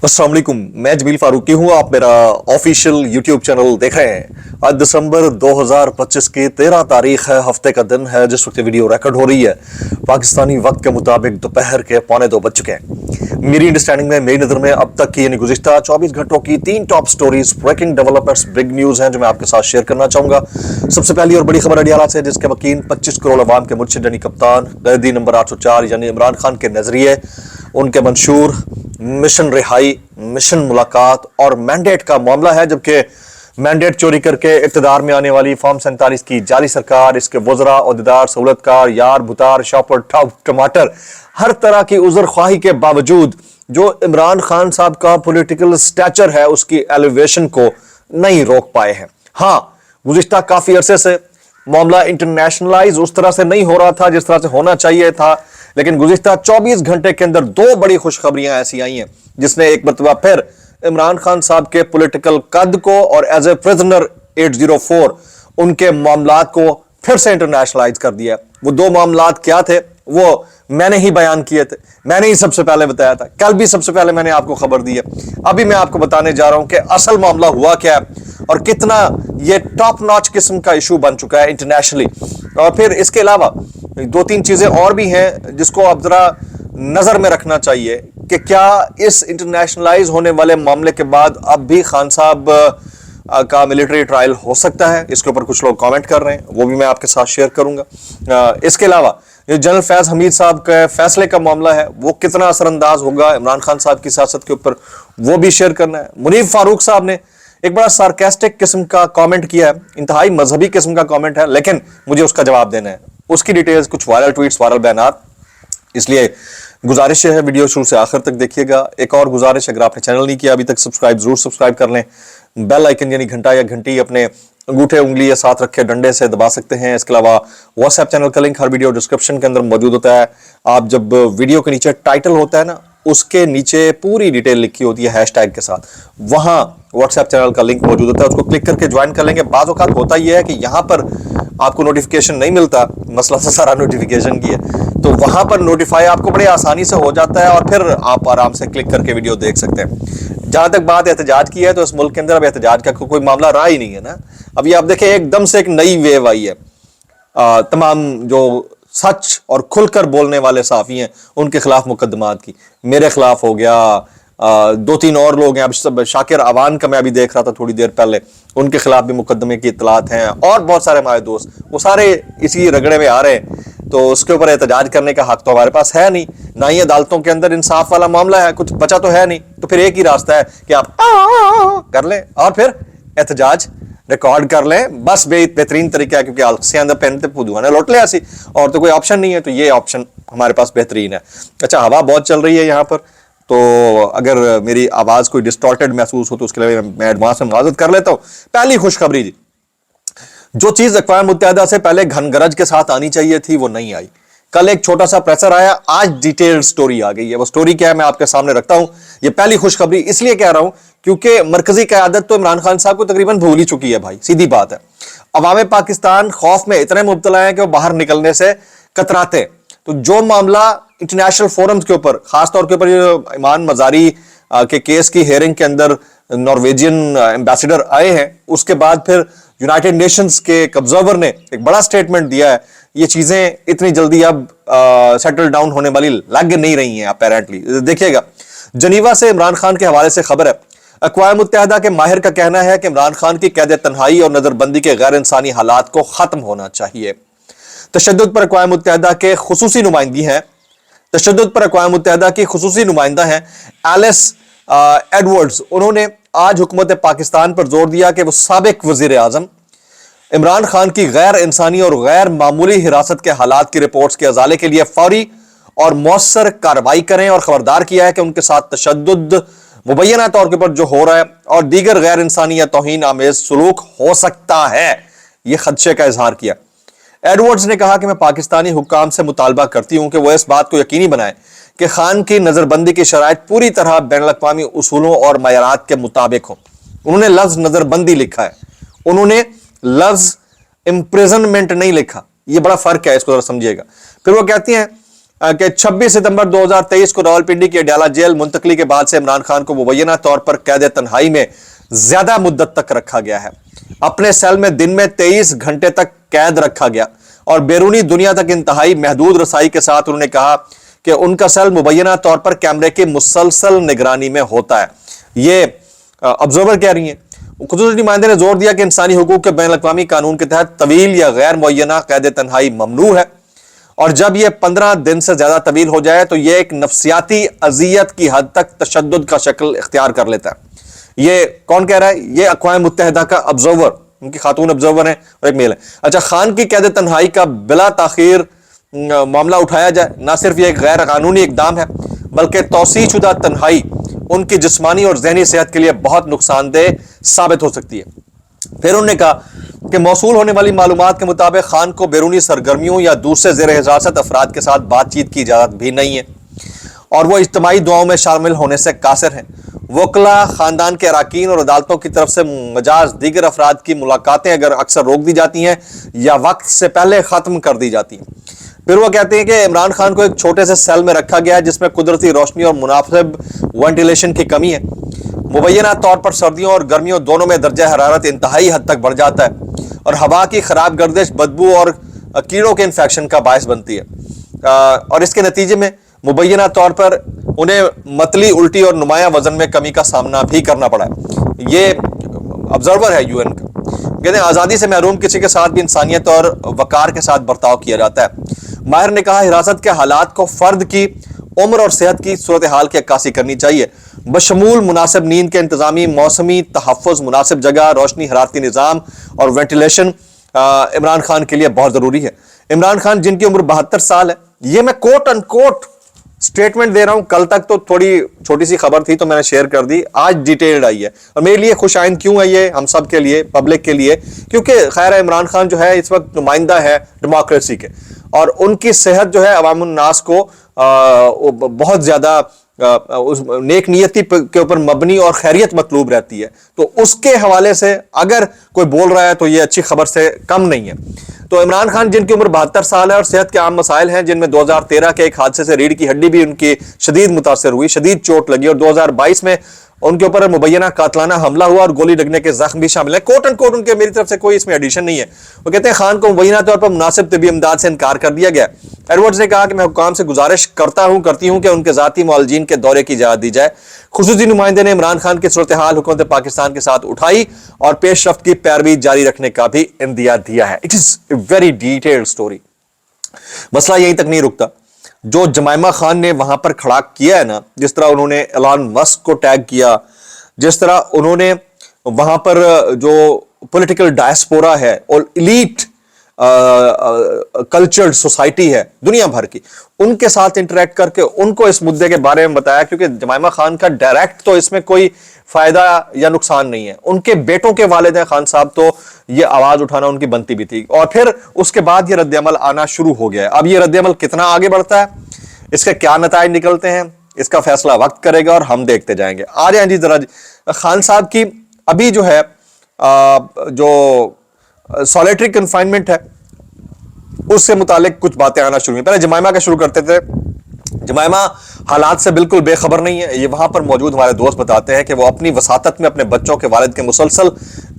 अस्सलाम वालेकुम, मैं जमील फारूकी हूँ। आप मेरा ऑफिशियल यूट्यूब चैनल देख रहे हैं। आज दिसंबर 2025 की 13 तारीख है, हफ्ते का दिन है जिस वक्त वीडियो रिकॉर्ड हो रही है। पाकिस्तानी वक्त के मुताबिक दोपहर के 1:45 बज चुके हैं। मेरी अंडरस्टैंडिंग में, मेरी नज़र में अब तक की यानी गुज़िश्ता 24 घंटों की 3 top stories, breaking developments, big news हैं जो मैं आपके साथ शेयर करना चाहूँगा। सबसे पहली और बड़ी खबर अडियाला से, जिसके वकील 25 करोड़ अवाम के मुर्शिद यानी कप्तान कैदी नंबर 804 यानी इमरान खान के नजरिए, उनके मंशूर मिशन रिहाई, मिशन मुलाकात और मैंडेट का मामला है। जबकि मैंडेट चोरी करके इक़्तिदार में आने वाली फॉर्म 47 की जाली सरकार, इसके वज़रा, ओहदेदार, सहूलतकार, यार, भुतार, शॉपर, टमाटर, हर तरह की उज़र ख्वाही के बावजूद जो इमरान खान साहब का पॉलिटिकल स्टैचर है उसकी एलिवेशन को नहीं रोक पाए हैं। हाँ, गुज़िश्ता काफी अरसे से मामला इंटरनेशनलाइज उस तरह से नहीं हो रहा था जिस तरह से होना चाहिए था, लेकिन गुज़िश्ता 24 घंटे के अंदर 2 बड़ी खुशखबरियां ऐसी आई हैं जिसने एक मरतबा फिर इमरान खान साहब के पॉलिटिकल कद को और एज ए प्रिजनर 804 उनके मामलात को फिर से इंटरनेशनलाइज कर दिया। वो 2 मामलात क्या थे वो मैंने ही बयान किए थे, मैंने ही सबसे पहले बताया था, कल भी सबसे पहले मैंने आपको खबर दी है। अभी मैं आपको बताने जा रहा हूं कि असल मामला हुआ क्या है और कितना ये टॉप नॉच किस्म का इशू बन चुका है इंटरनेशनली। और फिर इसके अलावा 2-3 चीजें और भी हैं जिसको आप जरा नजर में रखना चाहिए कि क्या इस इंटरनेशनलाइज होने वाले मामले के बाद अब भी खान साहब का मिलिट्री ट्रायल हो सकता है। इसके ऊपर कुछ लोग कमेंट कर रहे हैं, वो भी मैं आपके साथ शेयर करूंगा। इसके अलावा ये जनरल फैज हमीद साहब के फैसले का मामला है, वो कितना असरअंदाज होगा इमरान खान साहब की सियासत के ऊपर, वो भी शेयर करना है। मुनीफ फारूक साहब ने एक बड़ा सार्केस्टिक किस्म का कमेंट किया है, इंतहाई मजहबी किस्म का कमेंट है, लेकिन मुझे उसका जवाब देना है। उसकी डिटेल्स, कुछ वायरल ट्वीट्स, वायरल बयानात, इसलिए गुजारिश है वीडियो शुरू से आखिर तक देखिएगा। एक और गुजारिश, अगर आपने चैनल नहीं किया अभी तक सब्सक्राइब जरूर सब्सक्राइब कर लें। बेल आइकन यानी घंटा या घंटी अपने अंगूठे उंगली या साथ रखे डंडे से दबा सकते हैं। इसके अलावा व्हाट्सएप चैनल का लिंक हर वीडियो डिस्क्रिप्शन के अंदर मौजूद होता है। आप जब वीडियो के नीचे टाइटल होता है ना, उसके नीचे पूरी डिटेल लिखी होती है हैशटैग के साथ, वहां व्हाट्सएप चैनल का लिंक मौजूद होता है, उसको क्लिक करके ज्वाइन कर लेंगे। बाज़ औक़ात होता यह है कि यहाँ पर आपको नोटिफिकेशन नहीं मिलता, मसला तो सारा नोटिफिकेशन की है, तो वहां पर नोटिफाई आपको बड़े आसानी से हो जाता है और फिर आप आराम से क्लिक करके वीडियो देख सकते हैं। जहां तक बात एहतजाज की है तो इस मुल्क के अंदर अब एहतजाज का कोई मामला रहा ही नहीं है ना। अभी आप देखें एकदम से एक नई वेव आई है, तमाम जो सच और खुलकर बोलने वाले साफी हैं उनके खिलाफ मुकदमात की, मेरे खिलाफ हो गया, 2-3 और लोग हैं, अब सब शाकिर अवान का मैं अभी देख रहा था थोड़ी देर पहले, उनके खिलाफ भी मुकदमे की इतलात हैं और बहुत सारे हमारे दोस्त वो सारे इसी रगड़े में आ रहे हैं। तो उसके ऊपर एहतजाज करने का हक तो हमारे पास है नहीं, ना ही अदालतों के अंदर इंसाफ वाला मामला है, कुछ बचा तो है नहीं। तो फिर एक ही रास्ता है कि आप कर लें और फिर एहतजाज रिकॉर्ड कर लें, बस बेहतरीन तरीका है, क्योंकि आलसी अंदर पहनते पुदुआ ने लौट ले ऐसी, और तो कोई ऑप्शन नहीं है, तो ये ऑप्शन हमारे पास बेहतरीन है। अच्छा, हवा बहुत चल रही है यहाँ पर, तो अगर मेरी आवाज कोई डिस्टॉर्टेड महसूस हो तो उसके लिए मैं एडवांस में माजरत कर लेता हूँ। पहली खुशखबरी जी, जो चीज अक़वाम मुत्तहिदा से पहले घनगरज के साथ आनी चाहिए थी वो नहीं आई। कल एक छोटा सा प्रेशर आया, आज डिटेल्ड स्टोरी आ गई है। वो स्टोरी क्या है मैं आपके सामने रखता हूं। ये पहली खुशखबरी इसलिए कह रहा हूं क्योंकि मरकजी क़यादत तो इमरान खान साहब को तकरीबन भूल ही चुकी है भाई, सीधी बात है। अवाम पाकिस्तान खौफ में इतने मुब्तला है कि वो बाहर निकलने से कतराते। तो जो मामला इंटरनेशनल फोरम्स के ऊपर, खासतौर के ऊपर ईमान मजारी के केस की हेयरिंग के अंदर नॉर्वेजियन एम्बेसडर आए हैं, उसके बाद फिर यूनाइटेड नेशंस के एक ऑब्जर्वर ने एक बड़ा स्टेटमेंट दिया है। ये चीजें इतनी जल्दी अब सेटल डाउन होने वाली लग नहीं रही हैं अपेरेंटली। देखिएगा, जनीवा से इमरान खान के हवाले से खबर है। अक़वाम मुत्तहिदा के माहिर का कहना है कि इमरान खान की कैद तन्हाई और नजरबंदी के गैर इंसानी हालात को खत्म होना चाहिए। तशद्दुद पर अक़वाम मुत्तहिदा के खुसूसी नुमाइंदगी हैं, तशद्दुद पर अक़वाम मुत्तहिदा की खुसूसी नुमाइंदा हैं एलिस एडवर्ड्स। उन्होंने आज हुकूमत पाकिस्तान पर जोर दिया कि वो साबिक वजीर आजम इमरान खान की गैर इंसानी और गैर मामूली हिरासत के हालात की रिपोर्ट्स के अजाले के लिए फौरी और मौसर कार्रवाई करें, और खबरदार किया है कि उनके साथ तशद्दुद मुबैना तौर के ऊपर जो हो रहा है और दीगर गैर इंसानी या तौहीन आमेज सलूक हो सकता है, यह खदशे का इजहार किया। एडवर्ड्स ने कहा कि मैं पाकिस्तानी हुक्काम से मुतालबा करती हूं कि वह इस बात को यकीनी बनाए कि खान की नजरबंदी की शराइत पूरी तरह बैनुल अक़वामी उसूलों और मयारात के मुताबिक हो। उन्होंने लफ्ज नजरबंदी लिखा है, उन्होंने लफ्ज इम्प्रिजनमेंट नहीं लिखा। यह बड़ा फर्क है, इसको जरा समझिएगा। फिर वो कहती हैं کہ 26 सितंबर 2023 को रावलपिंडी की अडयाला जेल मुंतकली के बाद से इमरान खान को मुबैना तौर पर कैद तन्हाई में ज्यादा मुद्दत तक रखा गया है। अपने सेल में दिन में 23 घंटे तक कैद रखा गया और बैरूनी दुनिया तक इंतहाई महदूद रसाई के साथ उन्होंने कहा कि उनका सेल मुबैना तौर पर कैमरे की मुसलसल निगरानी में होता है। ये ऑब्जर्वर कह रही हैं। खुसूसी नुमाइंदे ने जोर दिया कि इंसानी हुकूक के बैन अल-अक़वामी कानून के तहत तवील या गैर मुअय्यना कैद तन्हाई ममनू है और जब यह 15 दिन से ज्यादा तवील हो जाए तो यह एक नफ्सियाती अजियत की हद तक तशद्दुद का शक्ल इख्तियार कर लेता है। ये कौन कह रहा है? ये अक़वाम मुत्तहिदा का ऑब्जर्वर, उनकी खातून ऑब्जर्वर है और एक मेल है। अच्छा, खान की कैद तन्हाई का बिला ताखीर मामला उठाया जाए, ना सिर्फ ये गैर कानूनी इकदाम है बल्कि तौसीशुदा तन्हाई उनकी जिस्मानी और जहनी सेहत के लिए बहुत नुकसानदेह साबित हो सकती है। फिर उन्होंने कहा कि मौसूल होने वाली मालूमात के मुताबिक खान को बैरूनी सरगर्मियों या दूसरे ज़ेर हिरासत अफराद के साथ बातचीत की इजाज़त भी नहीं है और वो इज्तिमाई दुआओं में शामिल होने से कासिर हैं। वकला, ख़ानदान के अराकीन और अदालतों की तरफ से मजाज दीगर अफराद की मुलाकातें अगर अक्सर रोक दी जाती हैं या वक्त से पहले ख़त्म कर दी जाती हैं। फिर वो कहते हैं कि इमरान खान को एक छोटे से सेल में रखा गया है जिसमें कुदरती रोशनी और मुनासिब वेंटिलेशन की कमी है। मुबैना तौर पर सर्दियों और गर्मियों दोनों में दर्जा हरारत इंतहाई हद तक बढ़ जाता है और हवा की खराब गर्दिश बदबू और कीड़ों के इन्फेक्शन का बायस बनती है और इसके नतीजे में मुबैना तौर पर उन्हें मतली, उल्टी और नुमाया वजन में कमी का सामना भी करना पड़ा है। ये ऑब्जर्वर है यूएन का। कहते हैं आज़ादी से महरूम किसी के साथ भी इंसानियत और वकार के साथ बर्ताव किया जाता है। माहिर ने कहा हिरासत के हालात को फर्द की उम्र और सेहत की सूरत हाल की अक्कासी करनी चाहिए, बशमूल मुनासिब नींद के इंतजामी, मौसमी तहफ़्फ़ुज़, मुनासिब जगह, रोशनी, हरारती निज़ाम और वेंटिलेशन इमरान खान के लिए बहुत ज़रूरी है। इमरान खान जिनकी उम्र 72 साल है, ये मैं कोट अनकोट स्टेटमेंट दे रहा हूं। कल तक तो थोड़ी छोटी सी खबर थी तो मैंने शेयर कर दी, आज डिटेल्ड आई है और मेरे लिए खुश आइंद क्यों है ये हम सब के लिए, पब्लिक के लिए, क्योंकि खैर इमरान खान जो है इस वक्त नुमाइंदा है डेमोक्रेसी के और उनकी सेहत जो है अवामुन नास को बहुत ज्यादा उस नेक नियति के ऊपर मबनी और खैरियत मतलूब रहती है। तो उसके हवाले से अगर कोई बोल रहा है तो ये अच्छी खबर से कम नहीं है। तो इमरान खान जिनकी उम्र 72 साल है और सेहत के आम मसाइल हैं, जिनमें 2013 के एक हादसे से रीढ़ की हड्डी भी उनकी शदीद मुतासर हुई, शदीद चोट लगी और 2022 में उनके ऊपर मुबैना कातलाना हमला हुआ और गोली लगने के जख्म भी शामिल है। कोट एंड कोट उनके, मेरी तरफ से कोई इसमें एडिशन नहीं है। वो कहते हैं खान को मुबैना तौर पर मुनासिब तबी इमदाद से इनकार कर दिया गया। एडवर्ड्स ने कहा कि मैं हुक्काम से गुजारिश करती हूं कि उनके जाती मुआलजीन के दौरे की इजाजत दी जाए। खुसूसी नुमाइंदे ने इमरान खान की सूरत हाल हुकूमत पाकिस्तान के साथ उठाई और पेशरफ्त की पैरवी जारी रखने का भी इंदिया दिया है। It is a very detailed story. मसला यहीं तक नहीं रुकता, जो जमाइमा खान ने वहां पर खड़ा किया है ना, जिस तरह उन्होंने एलन मस्क को टैग किया, जिस तरह उन्होंने वहां पर जो पॉलिटिकल डायस्पोरा है और इलीट कल्चर्ड सोसाइटी है दुनिया भर की, उनके साथ इंटरेक्ट करके उनको इस मुद्दे के बारे में बताया, क्योंकि जमाइमा खान का डायरेक्ट तो इसमें कोई फायदा या नुकसान नहीं है, उनके बेटों के वालिद खान साहब तो ये आवाज उठाना उनकी बनती भी थी और फिर उसके बाद ये रद्द-ए-अमल आना शुरू हो गया है। अब ये रद्द-ए-अमल कितना आगे बढ़ता है, इसके क्या नताइज निकलते हैं, इसका फैसला वक्त करेगा और हम देखते जाएंगे। आ जाए जी जरा खान साहब की अभी जो है जो सॉलिटरी कन्फाइनमेंट है उससे मुतालिक कुछ बातें आना शुरू हुई। पहले जमाइमा का शुरू करते थे। जमाइमा हालात से बिल्कुल बेखबर नहीं है। ये वहां पर मौजूद हमारे दोस्त बताते हैं कि वो अपनी वसातत में अपने बच्चों के वालिद के मुसलसल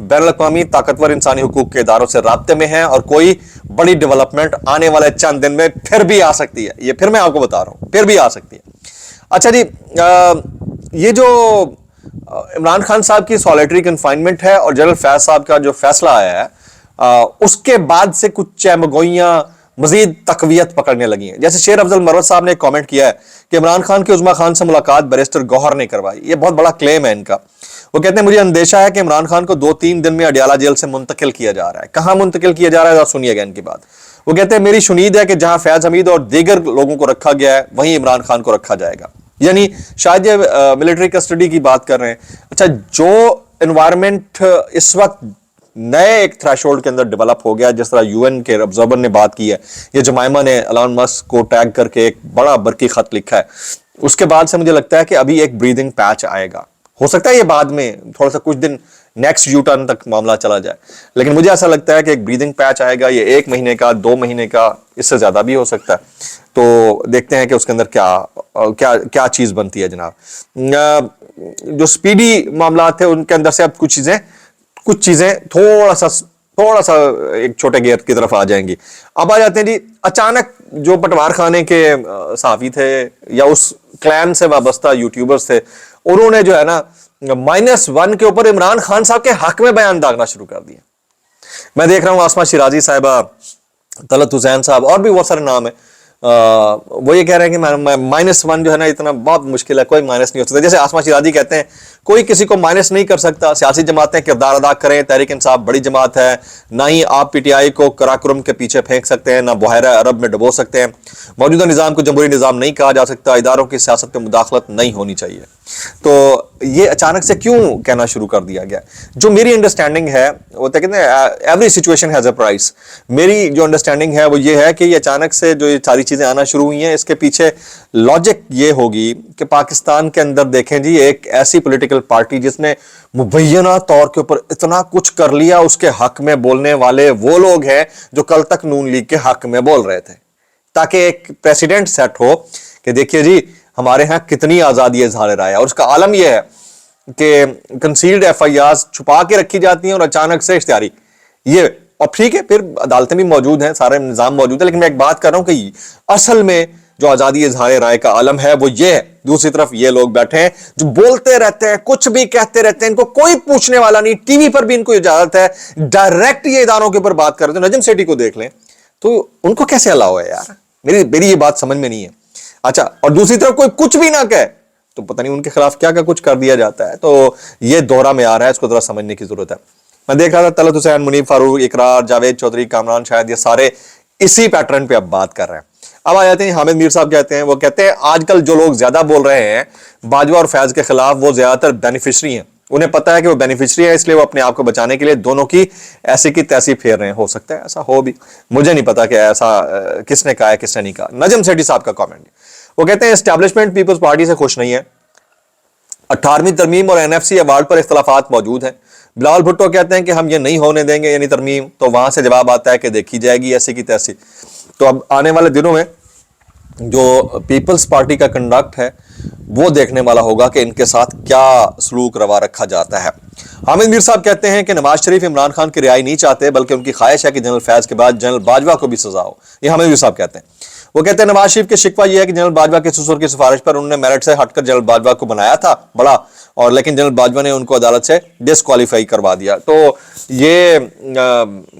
बैनुल अक़वामी ताकतवर इंसानी हुकूक के इदारों से राब्ते में हैं और कोई बड़ी डेवलपमेंट आने वाले चंद दिन में फिर भी आ सकती है। ये फिर मैं आपको बता रहा हूं, फिर भी आ सकती है। अच्छा जी, ये जो इमरान खान साहब की सॉलिटरी कन्फाइनमेंट है और जनरल फैज साहब का जो फैसला आया है, उसके बाद से कुछ चैमगोइयां मजीद तकवीयत पकड़ने लगी हैं। जैसे शेर अफजल मरवत साहब ने कमेंट किया है कि इमरान खान की उज़्मा खान से मुलाकात बैरिस्टर गौहर ने करवाई। ये बहुत बड़ा क्लेम है इनका। वो कहते हैं मुझे अंदेशा है कि इमरान खान को 2-3 दिन में अडयाला जेल से मुंतकिल किया जा रहा है। कहां मुंतकिल किया जा रहा है, सुनिएगा इनकी बात। वो कहते हैं मेरी शुनीद है कि जहां फैज हमीद और दीगर लोगों को रखा गया है वहीं इमरान खान को रखा जाएगा। यानी शायद ये मिलिट्री कस्टडी की बात कर रहे हैं। अच्छा, जो एनवायरमेंट इस वक्त नए एक थ्रेशोल्ड के अंदर डेवलप हो गया, जिस तरह यूएन के ऑब्जर्वर ने बात की है, ये जमाइमा ने एलन मस्क को टैग करके एक बड़ा बरकी खत लिखा है, उसके बाद से मुझे लगता है कि अभी एक ब्रीदिंग पैच आएगा। हो सकता है ये बाद में थोड़ा सा कुछ दिन نیکسٹ یو ٹرن تک معاملہ چلا جائے. لیکن مجھے ایسا لگتا ہے کہ ایک بریدنگ پیچ آئے گا, یہ 1 مہینے کا, 2 مہینے کا, اس سے زیادہ بھی ہو سکتا ہے. تو دیکھتے ہیں کہ اس کے اندر کیا چیز بنتی ہے جناب. جو سپیڈی معاملات تھے ان کے اندر سے اب کچھ چیزیں تھوڑا سا ایک چھوٹے گیئر کی طرف آ جائیں گی. اب آ جاتے ہیں جی اچانک جو پٹوار خانے کے صحافی تھے یا اس کلین سے وابستہ یوٹیوبرز تھے, انہوں نے جو ہے نا -1 کے اوپر عمران خان صاحب کے حق میں بیان داغنا شروع کر دیا. میں دیکھ رہا ہوں آسما شیرازی صاحبہ, طلعت حسین صاحب اور بھی بہت سارے نام ہیں, وہ یہ کہہ رہے ہیں کہ -1 جو ہے نا اتنا بہت مشکل ہے, کوئی مائنس نہیں ہو سکتا. جیسے آسما شیرازی کہتے ہیں کوئی کسی کو مائنس نہیں کر سکتا, سیاسی جماعتیں کردار ادا کریں, تحریک انصاف بڑی جماعت ہے, نہ ہی آپ پی ٹی آئی کو کراکرم کے پیچھے پھینک سکتے ہیں, نہ بحیرہ عرب میں ڈبو سکتے ہیں. موجودہ نظام کو جمہوری نظام نہیں کہا جا سکتا, اداروں کی سیاست میں مداخلت نہیں ہونی چاہیے. تو یہ اچانک سے کیوں کہنا شروع کر دیا گیا؟ جو میری انڈرسٹینڈنگ ہے وہ کہتے ہیں every situation has a price. میری جو انڈرسٹینڈنگ ہے وہ یہ ہے کہ یہ اچانک سے جو یہ ساری چیزیں آنا شروع ہوئی ہیں, اس کے پیچھے لاجک یہ ہوگی کہ پاکستان کے اندر دیکھیں جی ایک ایسی پولیٹیکل پارٹی جس نے مبینہ طور کے اوپر اتنا کچھ کر لیا, اس کے حق میں بولنے والے وہ لوگ ہیں جو کل تک نون لیگ کے حق میں بول رہے تھے, تاکہ ایک پریسیڈنٹ سیٹ ہو کہ دیکھیے جی ہمارے ہاں کتنی آزادی اظہار رائے ہے. اور اس کا عالم یہ ہے کہ کنسیلڈ ایف آئی آرز چھپا کے رکھی جاتی ہیں اور اچانک سے اشتہاری. یہ اور ٹھیک ہے, پھر عدالتیں بھی موجود ہیں, سارے نظام موجود ہے, لیکن میں ایک بات کر رہا ہوں کہ اصل میں جو آزادی اظہار رائے کا عالم ہے وہ یہ ہے. دوسری طرف یہ لوگ بیٹھے ہیں جو بولتے رہتے ہیں, کچھ بھی کہتے رہتے ہیں, ان کو کوئی پوچھنے والا نہیں, ٹی وی پر بھی ان کو اجازت ہے ڈائریکٹ یہ اداروں کے اوپر بات کر رہے ہیں. نجم سیٹھی کو دیکھ لیں تو ان کو کیسے الاؤ ہے یار, میری یہ بات سمجھ میں نہیں ہے. اچھا, اور دوسری طرف کوئی کچھ بھی نہ کہے تو پتہ نہیں ان کے خلاف کیا کچھ کر دیا جاتا ہے. تو یہ دورہ میں آ رہا ہے, اس کو ذرا سمجھنے کی ضرورت ہے. میں دیکھ رہا تھا طلعت حسین, منیب فاروق, اقرار, جاوید چودھری, کامران شاہد, یہ سارے اسی پیٹرن پہ اب بات کر رہے ہیں. اب آ جاتے ہیں حامد میر صاحب, وہ کہتے ہیں آج کل جو لوگ زیادہ بول رہے ہیں باجوہ اور فیض کے خلاف وہ زیادہ تر بینیفیشری ہیں. انہیں پتا ہے کہ وہ بینیفیشری ہیں, اس لیے وہ اپنے آپ کو بچانے کے لیے دونوں کی ایسی کی تیسی پھیر رہے ہیں. ہو سکتا ہے ایسا ہو بھی, مجھے نہیں پتا کہ ایسا کس نے کہا ہے کس نے نہیں کہا. نجم سیٹھی صاحب کا کامنٹ, وہ کہتے ہیں اسٹیبلشمنٹ پیپلز پارٹی سے خوش نہیں ہے, 18ویں ترمیم اور این ایف سی ایوارڈ پر اختلافات موجود ہیں. بلاول بھٹو کہتے ہیں کہ ہم یہ نہیں ہونے دیں گے یعنی ترمیم, تو وہاں سے جواب آتا ہے کہ دیکھی جائے گی ایسی کی تیسی. تو اب آنے والے دنوں میں جو پیپلز پارٹی کا کنڈکٹ ہے وہ دیکھنے والا ہوگا کہ ان کے ساتھ کیا سلوک روا رکھا جاتا ہے. حامد میر صاحب کہتے ہیں کہ نواز شریف عمران خان کی رہائی نہیں چاہتے, بلکہ ان کی خواہش ہے کہ جنرل فیض کے بعد جنرل باجوہ کو بھی سزا ہو. یہ حامد میر صاحب کہتے ہیں. وہ کہتے ہیں نواز شریف کے شکوہ یہ ہے کہ جنرل باجوہ کے سسر کی سفارش پر انہوں نے میرٹ سے ہٹ کر جنرل باجوہ کو بنایا تھا بڑا, اور لیکن جنرل باجوہ نے ان کو عدالت سے ڈسکوالیفائی کروا دیا. تو یہ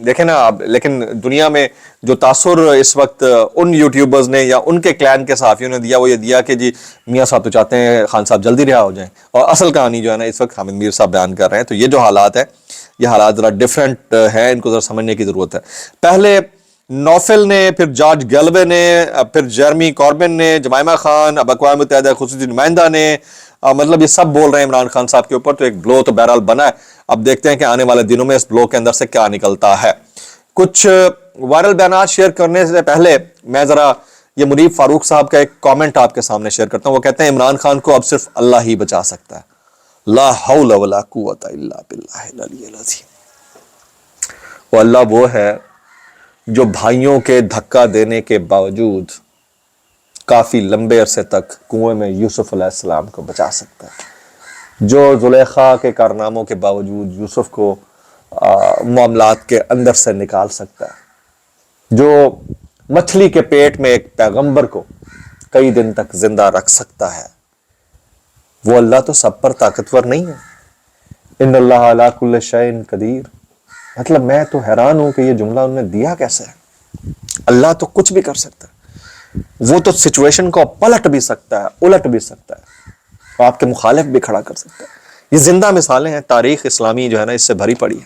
دیکھیں نا آپ, لیکن دنیا میں جو تاثر اس وقت ان یوٹیوبرز نے یا ان کے کلین کے صحافیوں نے دیا وہ یہ دیا کہ جی میاں صاحب تو چاہتے ہیں خان صاحب جلدی رہا ہو جائیں, اور اصل کہانی جو ہے نا اس وقت حامد میر صاحب بیان کر رہے ہیں. تو یہ جو حالات ہیں یہ حالات ذرا ڈفرینٹ ہیں, ان کو ذرا سمجھنے کی ضرورت ہے. پہلے نوفل نے, پھر جارج گیلوے نے, پھر جیرمی کوربن نے, جمائمہ خان, اب اقوام متحدہ خصوصی نمائندہ نے, مطلب یہ سب بول رہے ہیں عمران خان صاحب کے اوپر. تو ایک بلو تو بہرحال بنا ہے, اب دیکھتے ہیں کہ آنے والے دنوں میں اس بلو کے اندر سے کیا نکلتا ہے. کچھ وائرل بیانات شیئر کرنے سے پہلے میں ذرا یہ منیب فاروق صاحب کا ایک کامنٹ آپ کے سامنے شیئر کرتا ہوں. وہ کہتے ہیں عمران خان کو اب صرف اللہ ہی بچا سکتا ہے, لا حول ولا قوت الا باللہ العلی العظیم. وہ اللہ وہ ہے جو بھائیوں کے دھکا دینے کے باوجود کافی لمبے عرصے تک کنویں میں یوسف علیہ السلام کو بچا سکتا ہے, جو زلیخا کے کارناموں کے باوجود یوسف کو معاملات کے اندر سے نکال سکتا ہے, جو مچھلی کے پیٹ میں ایک پیغمبر کو کئی دن تک زندہ رکھ سکتا ہے. وہ اللہ تو سب پر طاقتور نہیں ہے. ان اللہ علی کل شیء قدیر. مطلب میں تو حیران ہوں کہ یہ جملہ انہوں نے دیا کیسے ہے. اللہ تو کچھ بھی کر سکتا ہے, وہ تو سچویشن کو پلٹ بھی سکتا ہے, الٹ بھی سکتا ہے, آپ کے مخالف بھی کھڑا کر سکتا ہے. یہ زندہ مثالیں ہیں, تاریخ اسلامی جو ہے نا اس سے بھری پڑی ہے.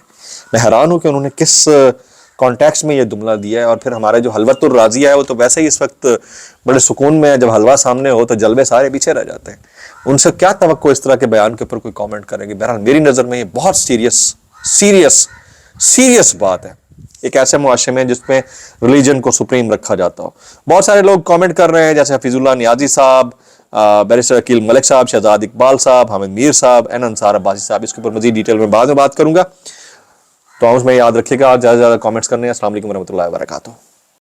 میں حیران ہوں کہ انہوں نے کس کانٹیکس میں یہ جملہ دیا ہے. اور پھر ہمارے جو حلوت الراضیہ ہے وہ تو ویسے ہی اس وقت بڑے سکون میں, جب حلوہ سامنے ہو تو جلوے سارے پیچھے رہ جاتے ہیں. ان سے کیا توقع اس طرح کے بیان کے اوپر کوئی کامنٹ کرے گی. بہرحال میری نظر میں یہ بہت سیریس بات ہے ایک ایسے معاشرے میں جس میں ریلیجن کو سپریم رکھا جاتا ہو. بہت سارے لوگ کامنٹ کر رہے ہیں, جیسے حفیظ اللہ نیازی صاحب, बैरिस्टर अकील मलिक साहब, शहजाद इकबाल साहब, हामिद मीर साहब, एन अंसार अब्बासी साहब। इसके ऊपर मजीद डिटेल में बाद में बात करूंगा। तो उसमें याद रखिएगा, ज़्यादा से ज़्यादा कमेंट्स करने हैं। अस्सलाम वालेकुम रहमतुल्लाहि व बरकातुहू।